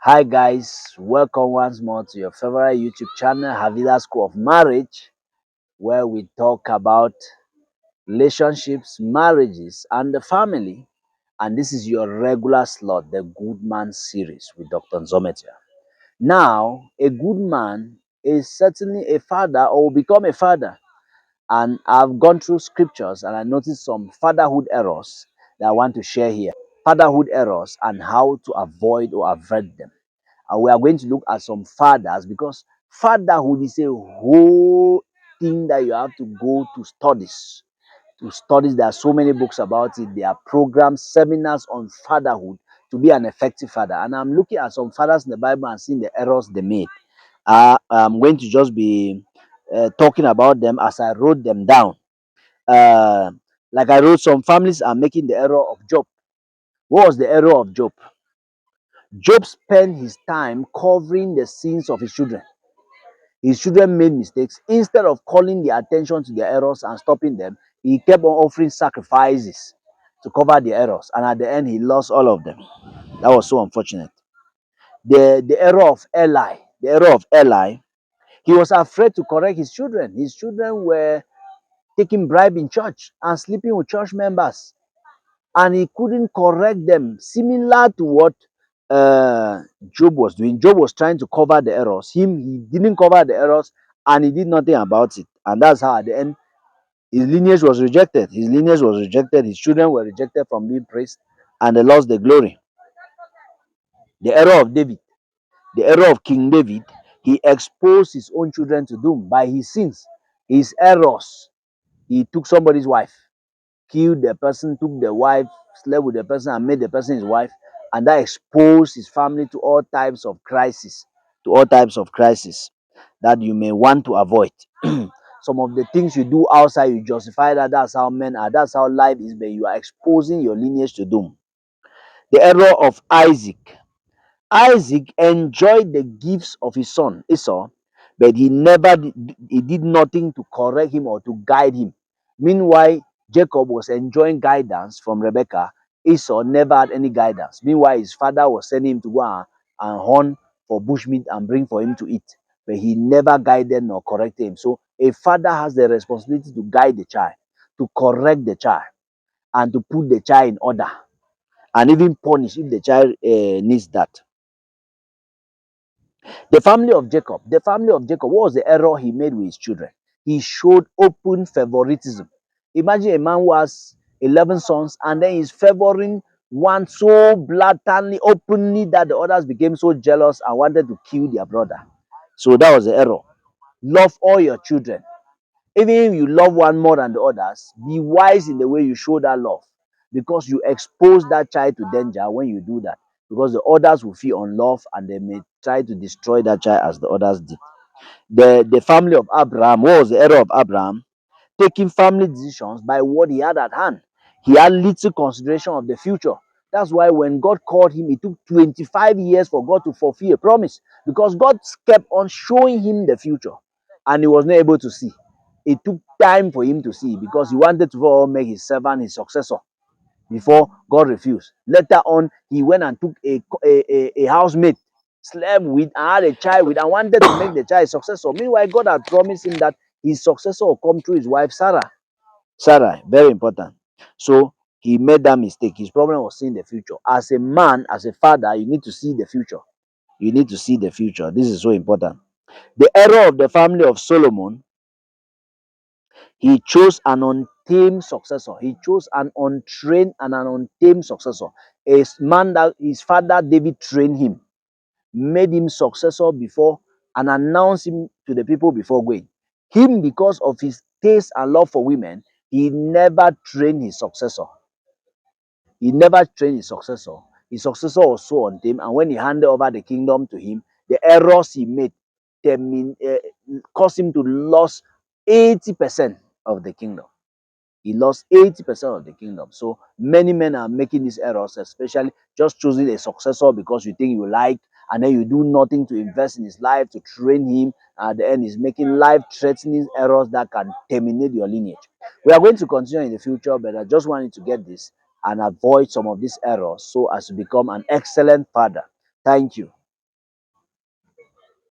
Hi guys, welcome once more to your favorite YouTube channel, Havilah School of Marriage, where we talk about relationships, marriages, and the family. And this is your regular slot, the Good Man series with Dr. Nzometia. Now, a good man is certainly a father or will become a father. And I've gone through scriptures and I noticed some fatherhood errors that I want to share here. Fatherhood errors and how to avoid or avert them. And we are going to look at some fathers because fatherhood is a whole thing that you have to go to studies. To studies, there are so many books about it. There are programs, seminars on fatherhood to be an effective father. And I'm looking at some fathers in the Bible and seeing the errors they made. I'm going to just be talking about them as I wrote them down. Uh, like I wrote, some families are making the error of Job. What was the error of Job? Job spent his time covering the sins of his children. His children made mistakes. Instead of calling the attention to their errors and stopping them, he kept on offering sacrifices to cover the errors. And at the end, he lost all of them. That was so unfortunate. The error of Eli, the error of Eli, he was afraid to correct his children. His children were taking bribe in church and sleeping with church members. And he couldn't correct them, similar to what Job was doing. Job was trying to cover the errors. He didn't cover the errors and he did nothing about it. And that's how at the end his lineage was rejected. His lineage was rejected. His children were rejected from being praised and they lost the glory. The error of David, the error of King David, he exposed his own children to doom by his sins, his errors. He took somebody's wife, killed the person, took the wife, slept with the person, and made the person his wife, and that exposed his family to all types of crisis, that you may want to avoid. Some of the things you do outside, you justify that that's how men are, that's how life is, but you are exposing your lineage to doom. The error of Isaac. Isaac enjoyed the gifts of his son Esau, but he did nothing to correct him or to guide him. Meanwhile, Jacob was enjoying guidance from Rebekah. Esau never had any guidance. Meanwhile, his father was sending him to go and hunt for bushmeat and bring for him to eat, but he never guided nor corrected him. So a father has the responsibility to guide the child, to correct the child, and to put the child in order, and even punish if the child needs that. The family of Jacob, what was the error he made with his children? He showed open favoritism. Imagine a man who has 11 sons and then he's favoring one so blatantly, openly, that the others became so jealous and wanted to kill their brother. So that was the error. Love all your children. Even if you love one more than the others, be wise in the way you show that love, because you expose that child to danger when you do that, because the others will feel unloved and they may try to destroy that child as the others did. The family of Abraham, what was the error of Abraham? Taking family decisions by what he had at hand. He had little consideration of the future. That's why when God called him, it took 25 years for God to fulfill a promise, because God kept on showing him the future and he was not able to see. It took time for him to see because he wanted to make his servant his successor before God refused. Later on, he went and took a housemate, slept with, and had a child with, and wanted to make the child his successor. Meanwhile, God had promised him that his successor will come through his wife Sarah. Sarah, very important. So he made that mistake. His problem was seeing the future. As a man, as a father, you need to see the future. You need to see the future. This is so important. The error of the family of Solomon, he chose an untamed successor. He chose an untrained and an untamed successor. A man that his father David trained him, made him successor before, and announced him to the people before going. Him, because of his taste and love for women, he never trained his successor. He never trained his successor. His successor was so untamed, and when he handed over the kingdom to him, the errors he made caused him to lose 80% of the kingdom. He lost 80% of the kingdom. So many men are making these errors, especially just choosing a successor because you think you like, and then you do nothing to invest in his life, to train him. At the end, he's making life-threatening errors that can terminate your lineage. We are going to continue in the future, but I just wanted to get this and avoid some of these errors so as to become an excellent father. Thank you.